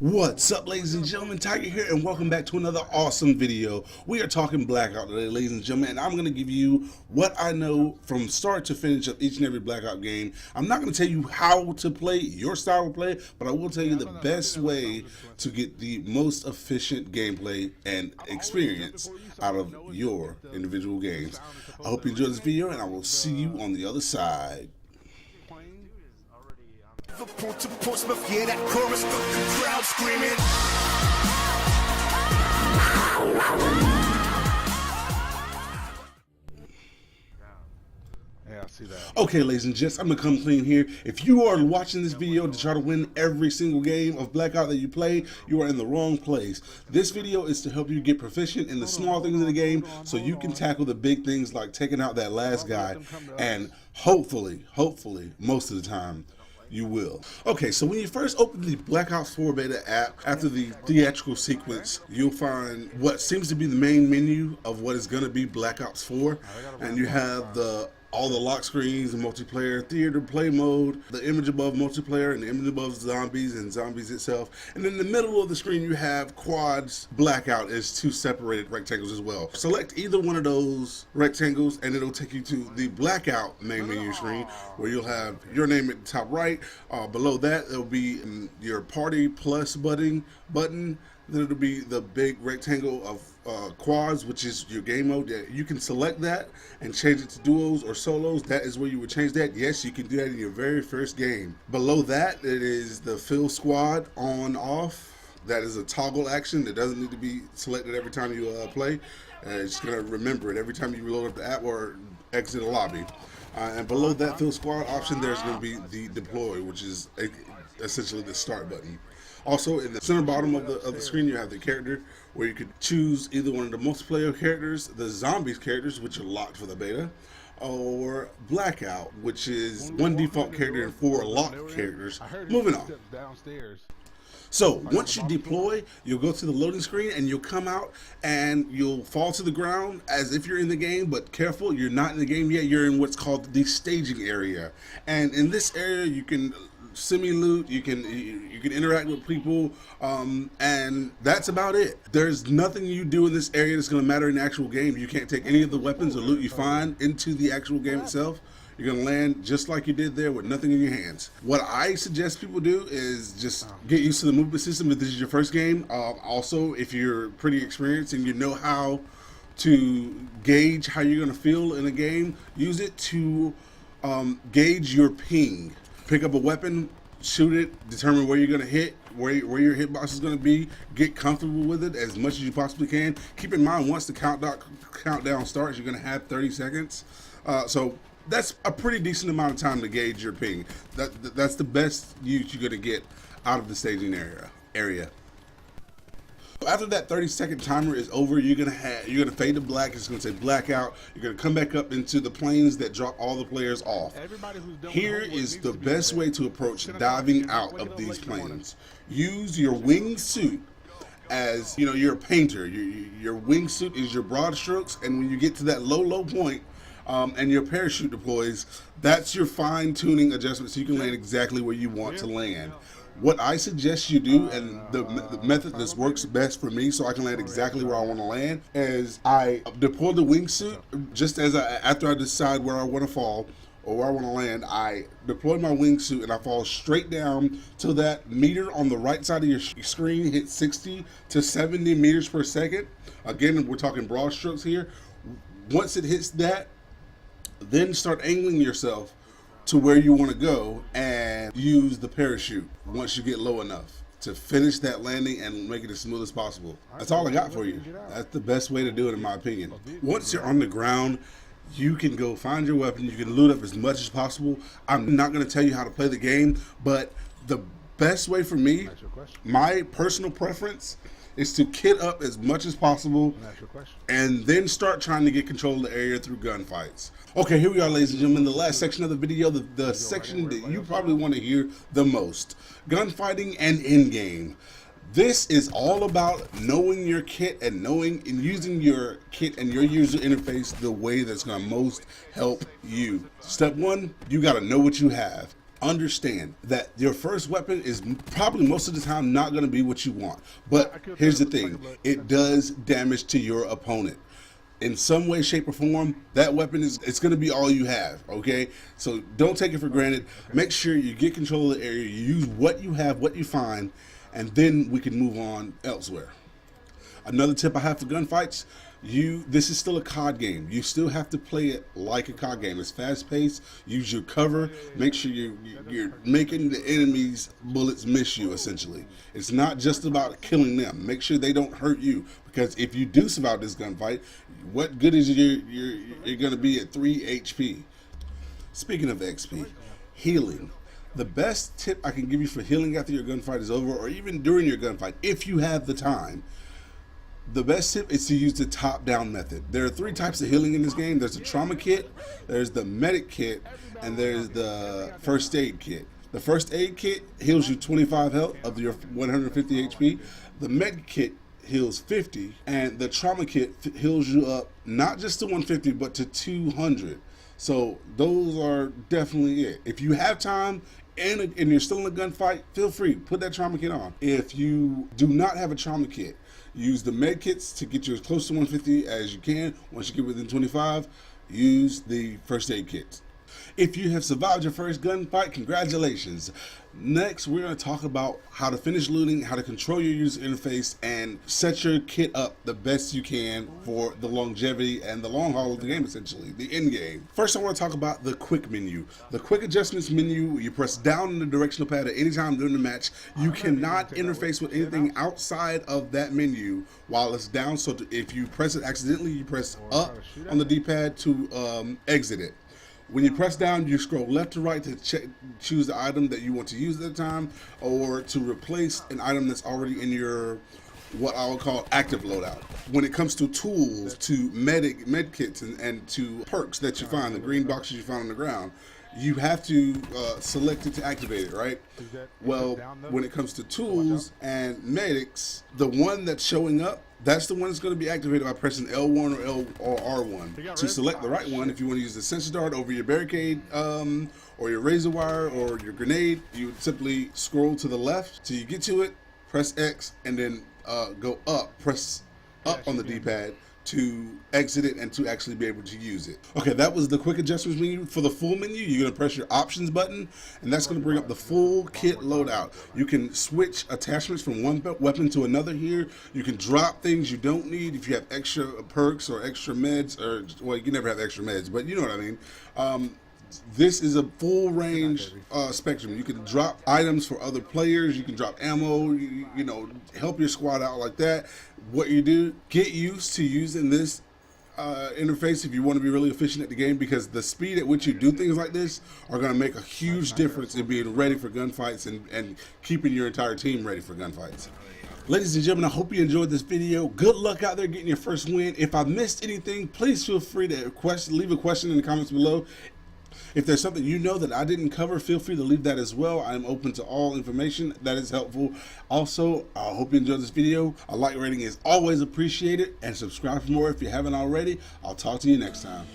What's up, ladies and gentlemen? Tiger here, and welcome back to another awesome video. We are talking Blackout today, ladies and gentlemen, and I'm going to give you what I know from start to finish of each and every Blackout game. I'm not going to tell you how to play your style of play, but I will tell you the best way to get the most efficient gameplay and experience out of your individual games. I hope you enjoyed this video, and I will see you on the other side. Liverpool to Portsmouth, yeah, that chorus, the crowd screaming. Yeah, I see that. Okay, ladies and gents, I'm gonna come clean here. If you are watching this video to try to win every single game of Blackout that you play, you are in the wrong place. This video is to help you get proficient in the small things in the game so you can tackle the big things like taking out that last guy, and hopefully, most of the time, you will. Okay, so when you first open the Blackout 4 beta app, after the theatrical sequence, you'll find what seems to be the main menu of what is going to be Blackout 4, and you have all the lock screens and multiplayer, theater play mode, the image above multiplayer, and the image above zombies and zombies itself. And in the middle of the screen, you have quads. Blackout is two separated rectangles as well. Select either one of those rectangles, and it'll take you to the Blackout main menu screen, where you'll have your name at the top right. Below that, it'll be your party plus button. Then it'll be the big rectangle of quads, which is your game mode. You can select that and change it to duos or solos. That is where you would change that. Yes, you can do that in your very first game. Below that, it is the fill squad on off. That is a toggle action that doesn't need to be selected every time you play. It's going to remember it every time you reload up the app or exit a lobby. And below that fill squad option, there's going to be the deploy, which is essentially the start button. Also, in the center bottom of the screen, you have the character, where you could choose either one of the multiplayer characters, the zombies characters, which are locked for the beta, or Blackout, which is one default character and 4 locked characters. Moving on. So once you deploy, you'll go to the loading screen and you'll come out and you'll fall to the ground as if you're in the game, but careful, you're not in the game yet. You're in what's called the staging area. And in this area, you can semi-loot, you can interact with people, and that's about it. There's nothing you do in this area that's going to matter in the actual game. You can't take any of the weapons or loot you find into the actual game itself. You're going to land just like you did there with nothing in your hands. What I suggest people do is just get used to the movement system if this is your first game. Also, if you're pretty experienced and you know how to gauge how you're going to feel in a game, use it to gauge your ping. Pick up a weapon, shoot it, determine where you're going to hit, where your hitbox is going to be, get comfortable with it as much as you possibly can. Keep in mind, once the countdown starts, you're going to have 30 seconds. So that's a pretty decent amount of time to gauge your ping. That's the best use you're going to get out of the staging area. After that 30-second timer is over, you're gonna fade to black. It's gonna say Blackout. You're gonna come back up into the planes that drop all the players off. Here is the best way to approach diving out of these planes. Use your wingsuit as, you know, you're a painter. Your wingsuit is your broad strokes, and when you get to that low point, and your parachute deploys, that's your fine-tuning adjustment so you can land exactly where you want to land. What I suggest you do, and the method that works best for me so I can land exactly where I want to land, is I deploy the wingsuit just after I decide where I want to fall or where I want to land. I deploy my wingsuit and I fall straight down till that meter on the right side of your screen hits 60 to 70 meters per second. Again, we're talking broad strokes here. Once it hits that, then start angling yourself to where you want to go and use the parachute once you get low enough to finish that landing and make it as smooth as possible. That's all I got for you. That's the best way to do it, in my opinion. Once you're on the ground, you can go find your weapon. You can loot up as much as possible. I'm not going to tell you how to play the game, but the best way for me, my personal preference, is to kit up as much as possible and then start trying to get control of the area through gunfights. Okay, here we are, ladies and gentlemen, the last section of the video, the section that you probably want to hear the most. Gunfighting and in-game. This is all about knowing your kit and using your kit and your user interface the way that's going to most help you. Step one, you got to know what you have. understand that your first weapon is probably most of the time not going to be what you want. But here's the thing, it does damage to your opponent. In some way, shape, or form, that weapon it's going to be all you have, okay? So don't take it for granted. Make sure you get control of the area, you use what you have, what you find, and then we can move on elsewhere. Another tip I have for gunfights, this is still a COD game. You still have to play it like a COD game. It's fast paced, use your cover, make sure you're making the enemy's bullets miss you, essentially. It's not just about killing them. Make sure they don't hurt you, because if you do survive this gunfight, what good is you're gonna be at 3 HP. Speaking of XP, healing. The best tip I can give you for healing after your gunfight is over, or even during your gunfight, if you have the time, the best tip is to use the top-down method. There are 3 types of healing in this game. There's the trauma kit, there's the medic kit, and there's the first aid kit. The first aid kit heals you 25 health of your 150 HP. The med kit heals 50, and the trauma kit heals you up not just to 150 but to 200. So those are definitely it. If you have time and you're still in a gunfight, feel free, put that trauma kit on. If you do not have a trauma kit, use the med kits to get you as close to 150 as you can. Once you get within 25, use the first aid kits. If you have survived your first gunfight, congratulations. Next, we're going to talk about how to finish looting, how to control your user interface, and set your kit up the best you can for the longevity and the long haul of the game, essentially, the end game. First, I want to talk about the quick menu. The quick adjustments menu, you press down on the directional pad at any time during the match. You cannot interface with anything outside of that menu while it's down, so if you press it accidentally, you press up on the D-pad to exit it. When you press down, you scroll left to right to choose the item that you want to use at the time, or to replace an item that's already in your, what I would call, active loadout. When it comes to tools, to med kits, and to perks that you find, the green boxes you find on the ground, you have to select it to activate it, right? Well, when it comes to tools and medics, the one that's showing up, that's the one that's going to be activated by pressing L1 or R1. To select the right one, if you want to use the sensor dart over your barricade, or your razor wire, or your grenade, you would simply scroll to the left till you get to it, press X, and then go up, press up on the D-pad to exit it and to actually be able to use it. Okay, that was the quick adjustments menu. For the full menu, you're going to press your options button, and that's going to bring up the full kit loadout. You can switch attachments from one weapon to another here. You can drop things you don't need if you have extra perks or extra meds, or, well, you can never have extra meds, but you know what I mean. This is a full range spectrum. You can drop items for other players. You can drop ammo, you know, help your squad out like that. What you do, get used to using this interface if you want to be really efficient at the game, because the speed at which you do things like this are going to make a huge difference in being ready for gunfights and keeping your entire team ready for gunfights. Ladies and gentlemen, I hope you enjoyed this video. Good luck out there getting your first win. If I missed anything, please feel free to leave a question in the comments below. If there's something you know that I didn't cover, feel free to leave that as well. I'm open to all information that is helpful. Also, I hope you enjoyed this video. A like rating is always appreciated, and subscribe for more if you haven't already. I'll talk to you next time.